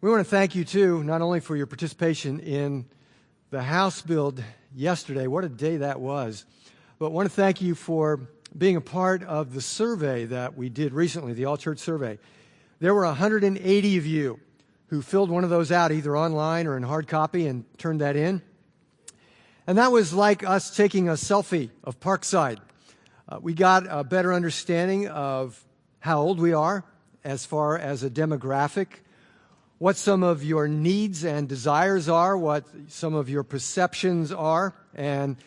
We want to thank you, too, not only for your participation in the house build yesterday. What a day that was. But want to thank you for being a part of the survey that we did recently, the all-church survey. There were 180 of you who filled one of those out, either online or in hard copy, and turned that in. And that was like us taking a selfie of Parkside. We got a better understanding of how old we are as far as a demographic, what some of your needs and desires are, what some of your perceptions are, and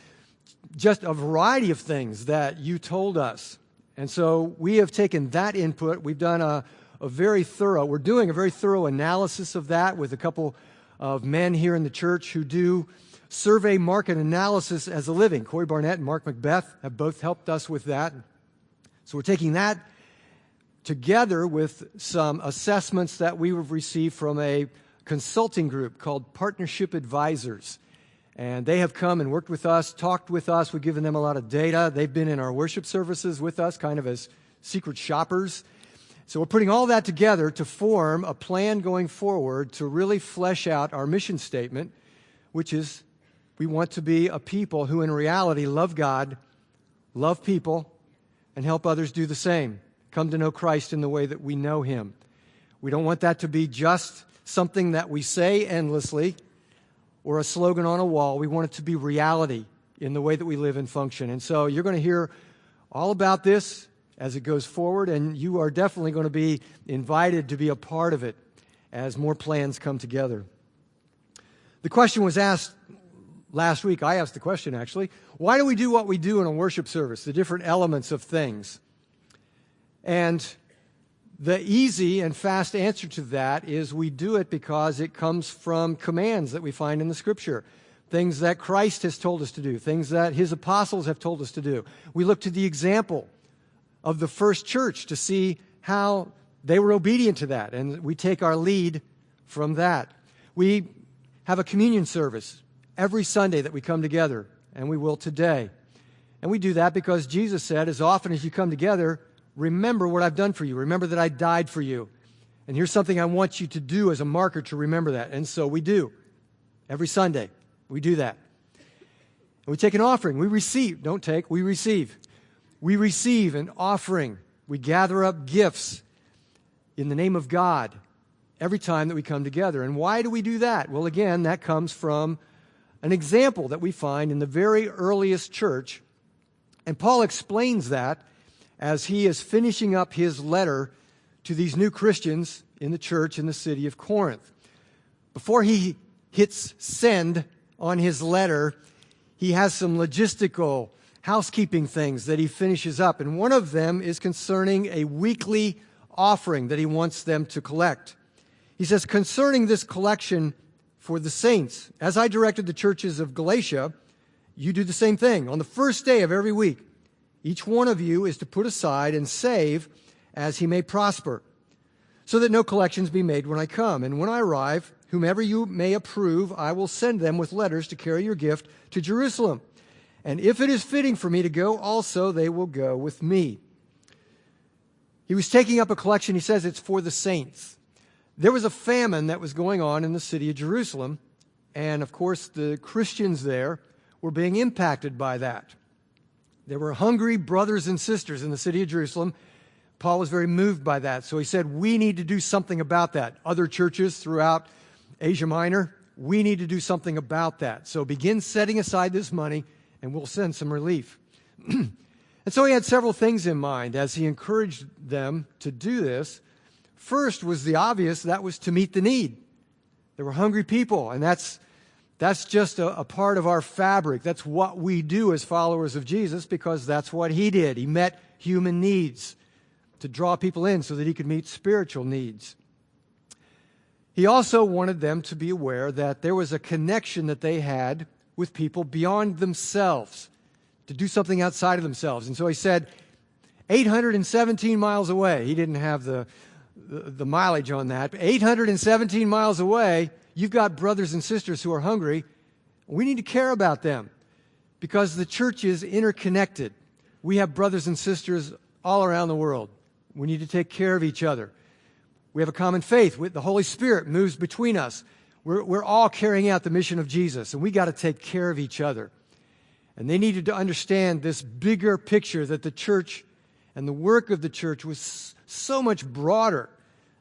just a variety of things that you told us. And so we have taken that input. We've done we're doing a very thorough analysis of that with a couple of men here in the church who do survey market analysis as a living. Corey Barnett and Mark Macbeth have both helped us with that. So we're taking that together with some assessments that we have received from a consulting group called Partnership Advisors. And they have come and worked with us, talked with us. We've given them a lot of data. They've been in our worship services with us, kind of as secret shoppers. So we're putting all that together to form a plan going forward to really flesh out our mission statement, which is we want to be a people who in reality love God, love people, and help others do the same. Come to know Christ in the way that we know Him. We don't want that to be just something that we say endlessly or a slogan on a wall. We want it to be reality in the way that we live and function. And so you're going to hear all about this as it goes forward, and you are definitely going to be invited to be a part of it as more plans come together. The question was asked last week. I asked the question, actually. Why do we do what we do in a worship service, the different elements of things? And the easy and fast answer to that is we do it because it comes from commands that we find in the Scripture, things that Christ has told us to do, things that His apostles have told us to do. We look to the example of the first church to see how they were obedient to that, and we take our lead from that. We have a communion service every Sunday that we come together, and we will today. And we do that because Jesus said, as often as you come together, remember what I've done for you. Remember that I died for you. And here's something I want you to do as a marker to remember that. And so we do. Every Sunday, we do that. And we take an offering. We receive. Don't take. We receive. We receive an offering. We gather up gifts in the name of God every time that we come together. And why do we do that? Well, again, that comes from an example that we find in the very earliest church. And Paul explains that as he is finishing up his letter to these new Christians in the church in the city of Corinth. Before he hits send on his letter, he has some logistical housekeeping things that he finishes up. And one of them is concerning a weekly offering that he wants them to collect. He says, concerning this collection for the saints, as I directed the churches of Galatia, you do the same thing. On the first day of every week, each one of you is to put aside and save as he may prosper, so that no collections be made when I come. And when I arrive, whomever you may approve, I will send them with letters to carry your gift to Jerusalem. And if it is fitting for me to go also, they will go with me. He was taking up a collection. He says it's for the saints. There was a famine that was going on in the city of Jerusalem. And of course, the Christians there were being impacted by that. There were hungry brothers and sisters in the city of Jerusalem. Paul was very moved by that. So he said, we need to do something about that. Other churches throughout Asia Minor, we need to do something about that. So begin setting aside this money, and we'll send some relief. And so he had several things in mind as he encouraged them to do this. First was the obvious, that was to meet the need. There were hungry people, and that's just a part of our fabric. That's what we do as followers of Jesus because that's what He did. He met human needs to draw people in so that He could meet spiritual needs. He also wanted them to be aware that there was a connection that they had with people beyond themselves, to do something outside of themselves. And so he said, 817 miles away, he didn't have the mileage on that, but 817 miles away, you've got brothers and sisters who are hungry. We need to care about them because the church is interconnected. We have brothers and sisters all around the world. We need to take care of each other. We have a common faith. The Holy Spirit moves between us. We're all carrying out the mission of Jesus, and we got to take care of each other. And they needed to understand this bigger picture that the church and the work of the church was so much broader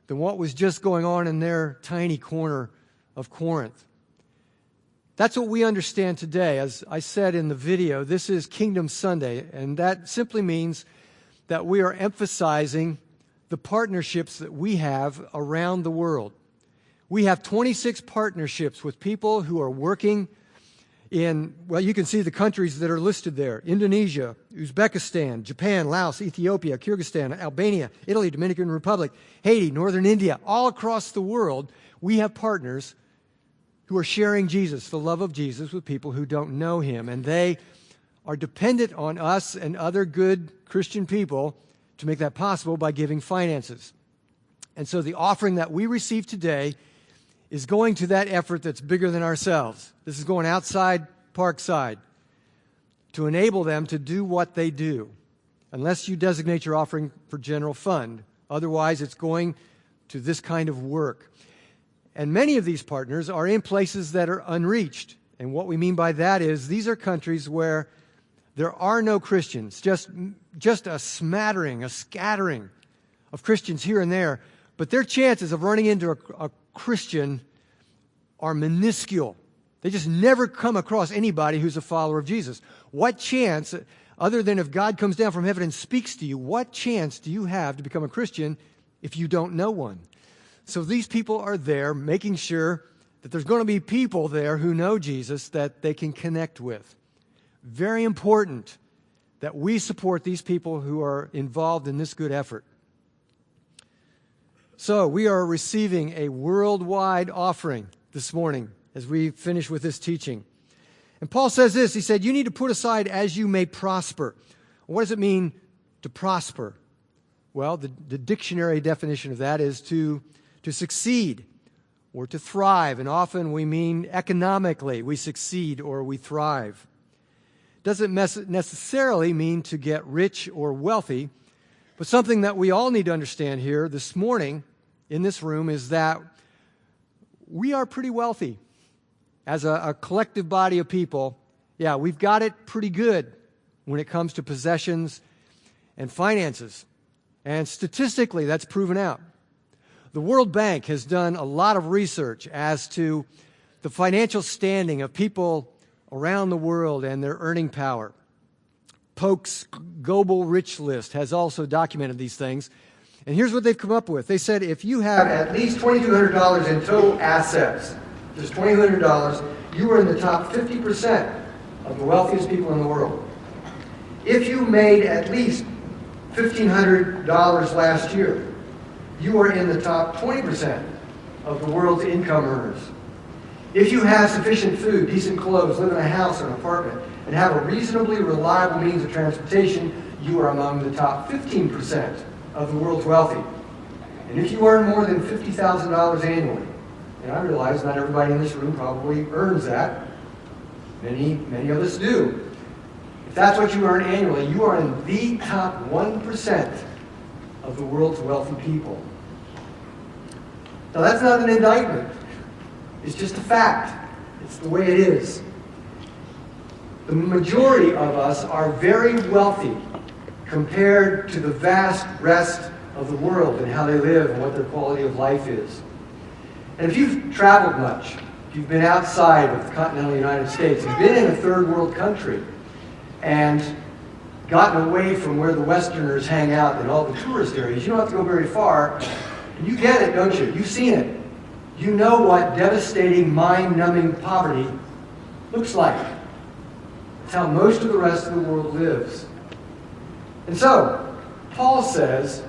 than what was just going on in their tiny corner of Corinth. That's what we understand today. As I said in the video, this is Kingdom Sunday, and that simply means that we are emphasizing the partnerships that we have around the world. We have 26 partnerships with people who are working in, well, you can see the countries that are listed there: Indonesia, Uzbekistan, Japan, Laos, Ethiopia, Kyrgyzstan, Albania, Italy, Dominican Republic, Haiti, Northern India. All across the world, we have partners who are sharing Jesus, the love of Jesus, with people who don't know him. And they are dependent on us and other good Christian people to make that possible by giving finances. And so the offering that we receive today is going to that effort that's bigger than ourselves. This is going outside Parkside to enable them to do what they do, unless you designate your offering for general fund. Otherwise, it's going to this kind of work. And many of these partners are in places that are unreached. And what we mean by that is these are countries where there are no Christians, just a smattering, a scattering of Christians here and there. But their chances of running into a Christian are minuscule. They just never come across anybody who's a follower of Jesus. What chance, other than if God comes down from heaven and speaks to you, what chance do you have to become a Christian if you don't know one? So these people are there making sure that there's going to be people there who know Jesus that they can connect with. Very important that we support these people who are involved in this good effort. So we are receiving a worldwide offering this morning as we finish with this teaching. And Paul says this, he said, you need to put aside as you may prosper. What does it mean to prosper? Well, the dictionary definition of that is to succeed or to thrive. And often we mean economically we succeed or we thrive. Doesn't necessarily mean to get rich or wealthy, but something that we all need to understand here this morning in this room is that we are pretty wealthy. As a collective body of people, yeah, we've got it pretty good when it comes to possessions and finances. And statistically, that's proven out. The World Bank has done a lot of research as to the financial standing of people around the world and their earning power. Polk's Global Rich List has also documented these things. And here's what they've come up with. They said if you have at least $2,200 in total assets, just $2,200, you are in the top 50% of the wealthiest people in the world. If you made at least $1,500 last year, you are in the top 20% of the world's income earners. If you have sufficient food, decent clothes, live in a house or an apartment, and have a reasonably reliable means of transportation, you are among the top 15% of the world's wealthy. And if you earn more than $50,000 annually, and I realize not everybody in this room probably earns that, many of us do. If that's what you earn annually, you are in the top 1% of the world's wealthy people. Now that's not an indictment. It's just a fact. It's the way it is. The majority of us are very wealthy compared to the vast rest of the world and how they live and what their quality of life is. And if you've traveled much, if you've been outside of the continental United States and been in a third world country and gotten away from where the Westerners hang out in all the tourist areas, you don't have to go very far. You get it, don't you? You've seen it. You know what devastating, mind-numbing poverty looks like. It's how most of the rest of the world lives. And so, Paul says,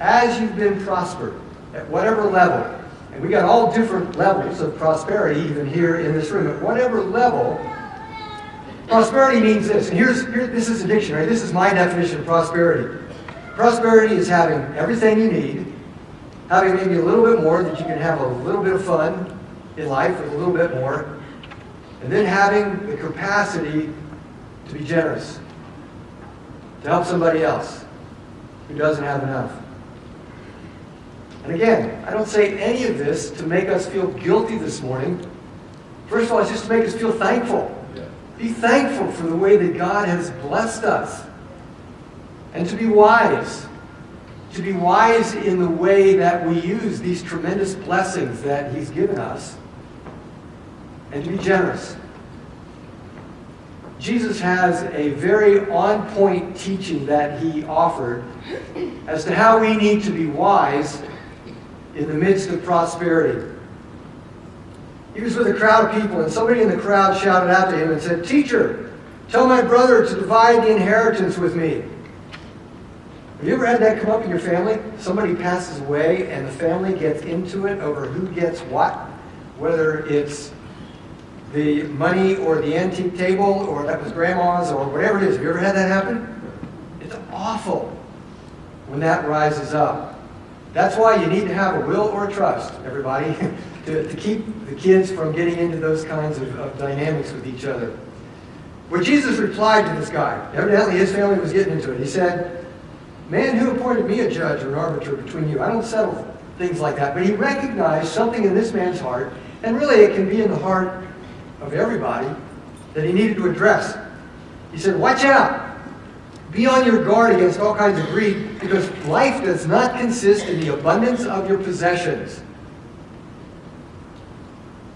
as you've been prospered, at whatever level, and we got all different levels of prosperity even here in this room, at whatever level, prosperity means this. And this is a dictionary. This is my definition of prosperity. Prosperity is having everything you need, having maybe a little bit more that you can have a little bit of fun in life with a little bit more, and then having the capacity to be generous, to help somebody else who doesn't have enough. And again, I don't say any of this to make us feel guilty this morning. First of all, it's just to make us feel thankful. Be thankful for the way that God has blessed us. And to be wise. To be wise in the way that we use these tremendous blessings that He's given us. And to be generous. Jesus has a very on-point teaching that He offered as to how we need to be wise in the midst of prosperity. He was with a crowd of people, and somebody in the crowd shouted out to Him and said, "Teacher, tell my brother to divide the inheritance with me." Have you ever had that come up in your family? Somebody passes away and the family gets into it over who gets what, whether it's the money or the antique table or that was grandma's or whatever it is. Have you ever had that happen? It's awful when that rises up. That's why you need to have a will or a trust, everybody, to keep the kids from getting into those kinds of dynamics with each other. Well, Jesus replied to this guy. Evidently his family was getting into it. He said, "Man, who appointed me a judge or an arbiter between you? I don't settle things like that." But he recognized something in this man's heart, and really it can be in the heart of everybody, that he needed to address. He said, "Watch out. Be on your guard against all kinds of greed, because life does not consist in the abundance of your possessions."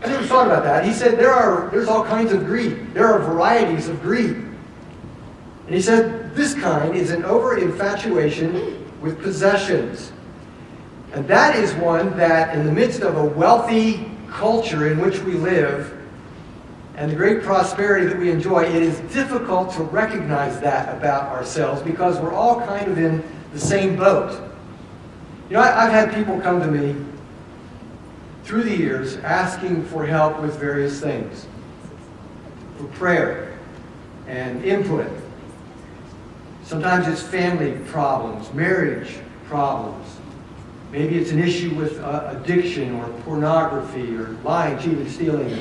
I never thought about that. He said there's all kinds of greed. There are varieties of greed. And he said this kind is an over-infatuation with possessions. And that is one that in the midst of a wealthy culture in which we live and the great prosperity that we enjoy, it is difficult to recognize that about ourselves because we're all kind of in the same boat. You know, I've had people come to me through the years asking for help with various things, for prayer and input. Sometimes it's family problems, marriage problems. Maybe it's an issue with addiction or pornography or lying, cheating, stealing,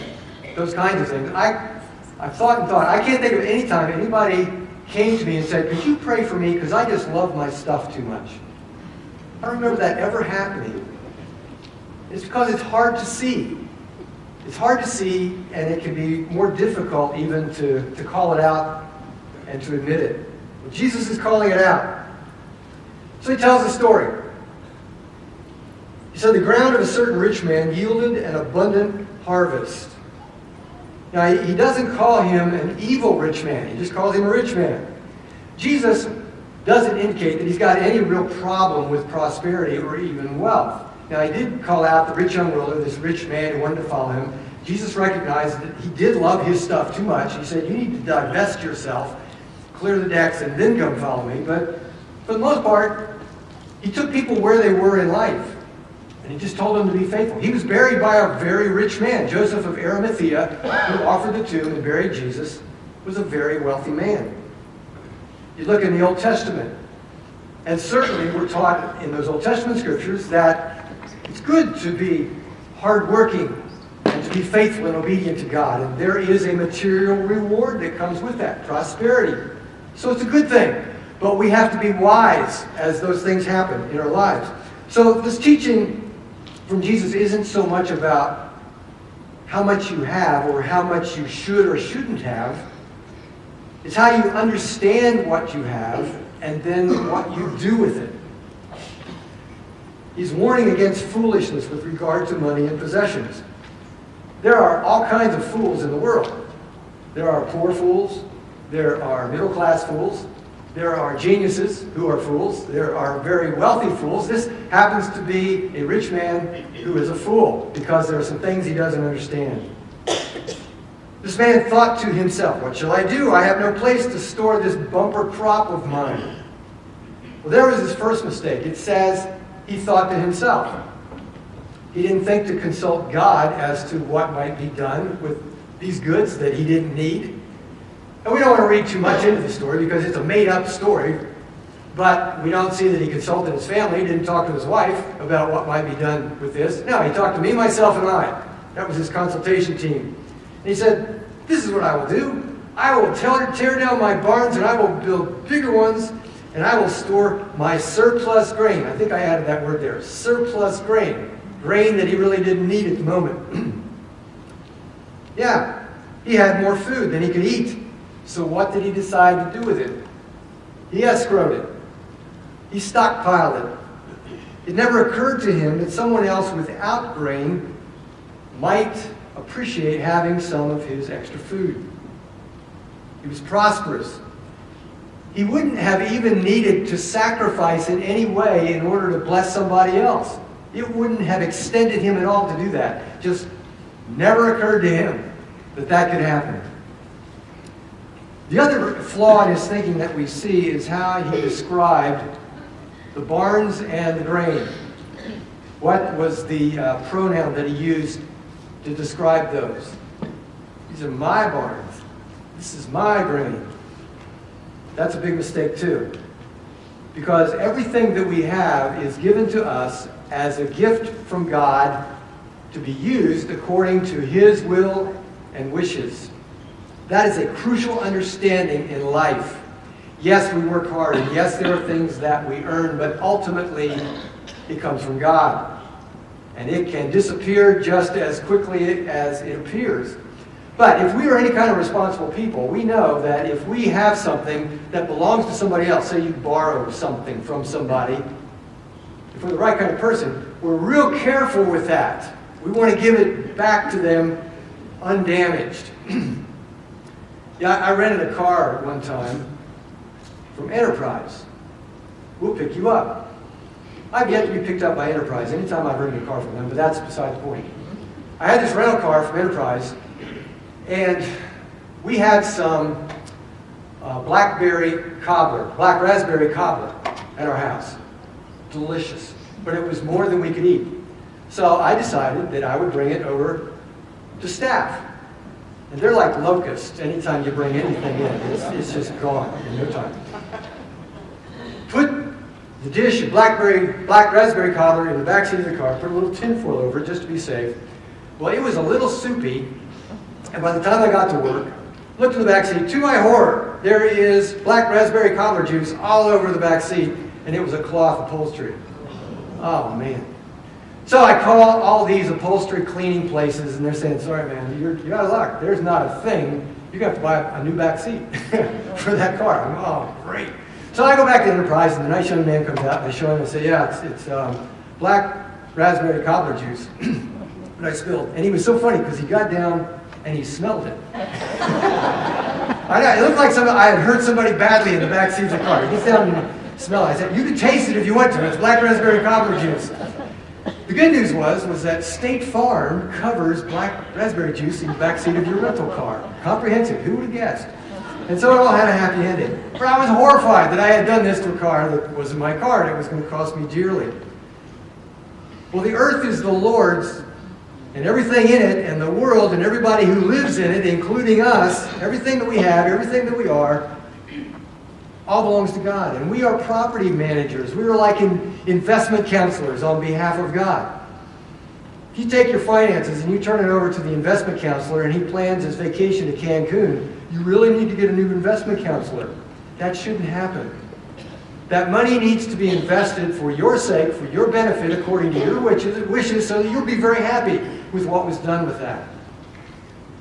those kinds of things. I've thought and thought. I can't think of any time anybody came to me and said, "Could you pray for me because I just love my stuff too much?" I don't remember that ever happening. It's because it's hard to see. It's hard to see, and it can be more difficult even to call it out and to admit it. But Jesus is calling it out. So he tells a story. He said, "The ground of a certain rich man yielded an abundant harvest." Now, he doesn't call him an evil rich man. He just calls him a rich man. Jesus doesn't indicate that he's got any real problem with prosperity or even wealth. Now, he did call out the rich young ruler, this rich man who wanted to follow him. Jesus recognized that he did love his stuff too much. He said, "You need to divest yourself, clear the decks, and then come follow me." But for the most part, he took people where they were in life. And he just told them to be faithful. He was buried by a very rich man. Joseph of Arimathea, who offered the tomb and buried Jesus, was a very wealthy man. You look in the Old Testament, and certainly we're taught in those Old Testament scriptures that it's good to be hardworking and to be faithful and obedient to God. And there is a material reward that comes with that, prosperity. So it's a good thing. But we have to be wise as those things happen in our lives. So this teaching from Jesus isn't so much about how much you have or how much you should or shouldn't have. It's how you understand what you have and then what you do with it. He's warning against foolishness with regard to money and possessions. There are all kinds of fools in the world. There are poor fools. There are middle-class fools. There are geniuses who are fools. There are very wealthy fools. This happens to be a rich man who is a fool because there are some things he doesn't understand. This man thought to himself, "What shall I do? I have no place to store this bumper crop of mine." Well, there was his first mistake. It says he thought to himself. He didn't think to consult God as to what might be done with these goods that he didn't need. And we don't want to read too much into the story because it's a made-up story, but we don't see that he consulted his family. He didn't talk to his wife about what might be done with this. No, he talked to me, myself, and I. That was his consultation team. And he said, "This is what I will do. I will tear down my barns and I will build bigger ones and I will store my surplus grain. I think I added that word there, surplus grain. Grain that he really didn't need at the moment. Yeah, he had more food than he could eat. So what did he decide to do with it? He escrowed it. He stockpiled it. It never occurred to him that someone else without grain might appreciate having some of his extra food. He was prosperous. He wouldn't have even needed to sacrifice in any way in order to bless somebody else. It wouldn't have extended him at all to do that. Just never occurred to him that that could happen. The other flaw in his thinking that we see is how he described the barns and the grain. What was the pronoun that he used to describe those? These are my barns. This is my grain. That's a big mistake too. Because everything that we have is given to us as a gift from God to be used according to His will and wishes. That is a crucial understanding in life. Yes, we work hard, and yes, there are things that we earn, but ultimately it comes from God. And it can disappear just as quickly as it appears. But if we are any kind of responsible people, we know that if we have something that belongs to somebody else, say you borrow something from somebody, if we're the right kind of person, we're real careful with that. We want to give it back to them undamaged. Yeah, I rented a car one time from Enterprise. We'll pick you up. I've yet to be picked up by Enterprise anytime I've rented a car from them, but that's beside the point. I had this rental car from Enterprise, and we had some black raspberry cobbler at our house. Delicious. But it was more than we could eat. So I decided that I would bring it over to staff. And they're like locusts. Anytime you bring anything in, it's just gone in no time. Put the dish of black raspberry cobbler in the back seat of the car, put a little tin foil over it just to be safe. Well, it was a little soupy, and by the time I got to work, looked in the back seat, to my horror, there is black raspberry cobbler juice all over the back seat, and it was a cloth upholstery. Oh, man. So I call all these upholstery cleaning places, and they're saying, sorry, man, you're out of luck. There's not a thing. You're going to have to buy a new back seat for that car. I'm, oh, great. So I go back to Enterprise, and the nice young man comes out, and I show him and say, yeah, it's black raspberry cobbler juice that I spilled. And he was so funny because he got down and he smelled it. I know, it looked like I had hurt somebody badly in the back seat of the car. He gets down and smells it. I said, you can taste it if you want to. It's black raspberry cobbler juice. The good news was that State Farm covers black raspberry juice in the back seat of your rental car. Comprehensive. Who would have guessed? And so it all had a happy ending. But I was horrified that I had done this to a car that wasn't my car, and it was going to cost me dearly. Well, the earth is the Lord's, and everything in it, and the world, and everybody who lives in it, including us, everything that we have, everything that we are, all belongs to God. And we are property managers. We are like investment counselors on behalf of God. If you take your finances and you turn it over to the investment counselor and he plans his vacation to Cancun, you really need to get a new investment counselor. That shouldn't happen. That money needs to be invested for your sake, for your benefit, according to your wishes, so that you'll be very happy with what was done with that.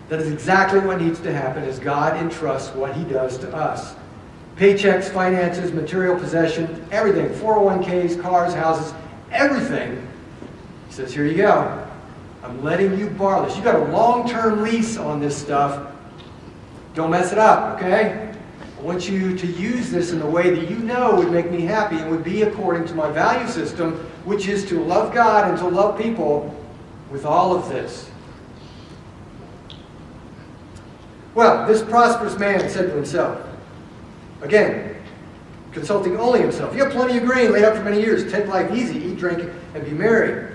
That is exactly what needs to happen as God entrusts what He does to us. Paychecks, finances, material possession, everything, 401ks, cars, houses, everything. He says, here you go. I'm letting you borrow this. You've got a long-term lease on this stuff. Don't mess it up, okay? I want you to use this in a way that you know would make me happy and would be according to my value system, which is to love God and to love people with all of this. Well, this prosperous man said to himself, again, consulting only himself, you have plenty of grain laid up for many years. Take life easy, eat, drink, and be merry.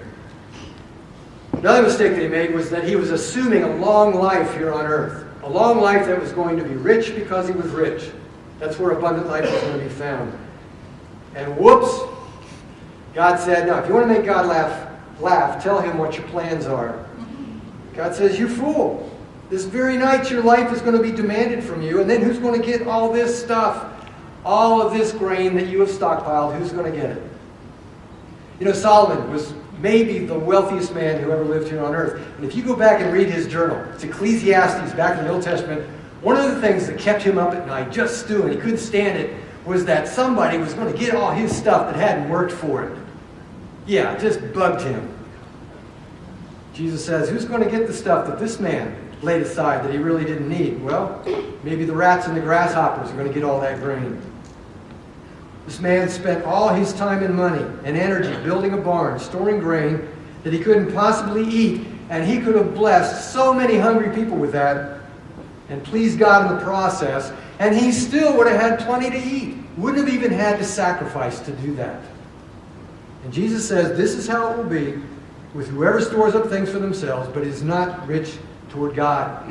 Another mistake that he made was that he was assuming a long life here on earth. A long life that was going to be rich because he was rich. That's where abundant life was going to be found. And whoops, God said, no, if you want to make God laugh, tell Him what your plans are. God says, you fool. This very night your life is going to be demanded from you, and then who's going to get all this stuff? all of this grain that you have stockpiled, who's going to get it? You know, Solomon was maybe the wealthiest man who ever lived here on earth. And if you go back and read his journal, it's Ecclesiastes, back in the Old Testament, one of the things that kept him up at night, just stewing, he couldn't stand it, was that somebody was going to get all his stuff that hadn't worked for him. Yeah, it just bugged him. Jesus says, who's going to get the stuff that this man laid aside that he really didn't need? Well, maybe the rats and the grasshoppers are going to get all that grain. This man spent all his time and money and energy building a barn, storing grain that he couldn't possibly eat, and he could have blessed so many hungry people with that and pleased God in the process, and he still would have had plenty to eat. Wouldn't have even had to sacrifice to do that. And Jesus says this is how it will be with whoever stores up things for themselves but is not rich toward God.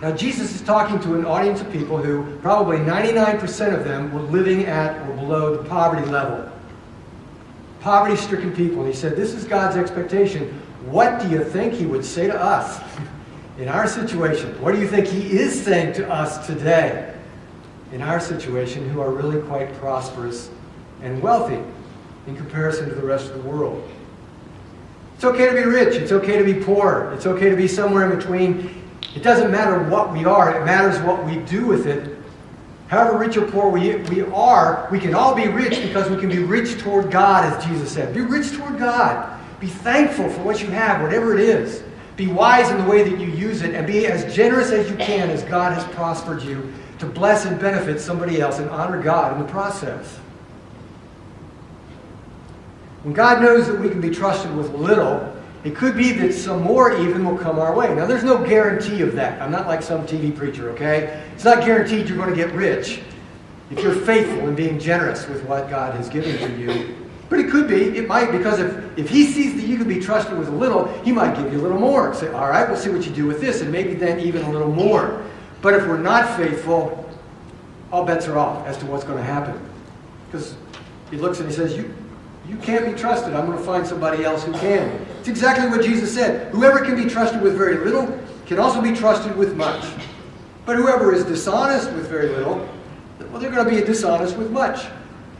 Now, Jesus is talking to an audience of people who probably 99% of them were living at or below the poverty level. Poverty-stricken people. And he said, this is God's expectation. What do you think he would say to us in our situation? What do you think he is saying to us today in our situation who are really quite prosperous and wealthy in comparison to the rest of the world? It's okay to be rich. It's okay to be poor. It's okay to be somewhere in between. It doesn't matter what we are. It matters what we do with it. However rich or poor we are, we can all be rich because we can be rich toward God, as Jesus said. Be rich toward God. Be thankful for what you have, whatever it is. Be wise in the way that you use it, and be as generous as you can as God has prospered you to bless and benefit somebody else and honor God in the process. When God knows that we can be trusted with little, it could be that some more even will come our way. Now, there's no guarantee of that. I'm not like some TV preacher, okay? It's not guaranteed you're going to get rich if you're faithful in being generous with what God has given to you. But it could be. It might, because if he sees that you can be trusted with a little, he might give you a little more. Say, all right, we'll see what you do with this, and maybe then even a little more. But if we're not faithful, all bets are off as to what's going to happen. Because he looks and he says, you can't be trusted. I'm going to find somebody else who can. It's exactly what Jesus said. Whoever can be trusted with very little can also be trusted with much. But whoever is dishonest with very little, well, they're going to be dishonest with much.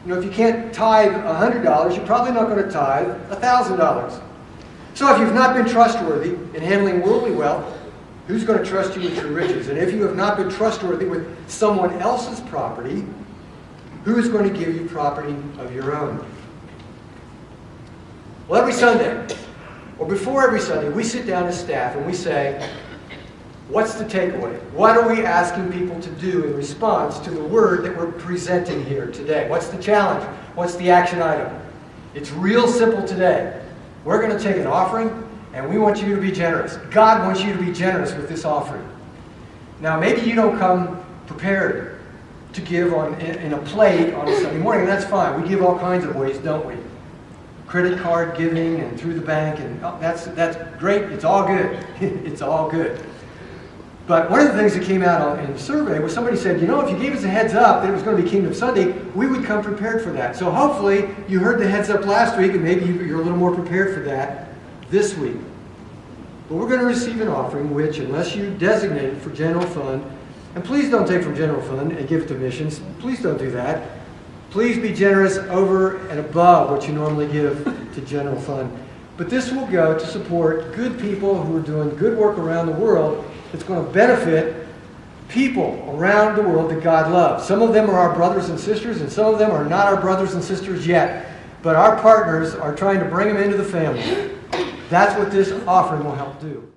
You know, if you can't tithe $100, you're probably not going to tithe $1,000. So if you've not been trustworthy in handling worldly wealth, who's going to trust you with your riches? And if you have not been trustworthy with someone else's property, who is going to give you property of your own? Well, every Sunday, or before every Sunday, we sit down as staff and we say, what's the takeaway? What are we asking people to do in response to the word that we're presenting here today? What's the challenge? What's the action item? It's real simple today. We're going to take an offering, and we want you to be generous. God wants you to be generous with this offering. Now, maybe you don't come prepared to give in a plate on a Sunday morning, and that's fine. We give all kinds of ways, don't we? Credit card giving and through the bank, and that's great. It's all good. It's all good. But one of the things that came out in the survey was somebody said, you know, if you gave us a heads up that it was going to be Kingdom Sunday, we would come prepared for that. So hopefully you heard the heads up last week, and maybe you're a little more prepared for that this week. But we're going to receive an offering which, unless you designate it for general fund, and please don't take from general fund and give it to missions. Please don't do that. Please be generous over and above what you normally give to general fund. But this will go to support good people who are doing good work around the world that's going to benefit people around the world that God loves. Some of them are our brothers and sisters, and some of them are not our brothers and sisters yet. But our partners are trying to bring them into the family. That's what this offering will help do.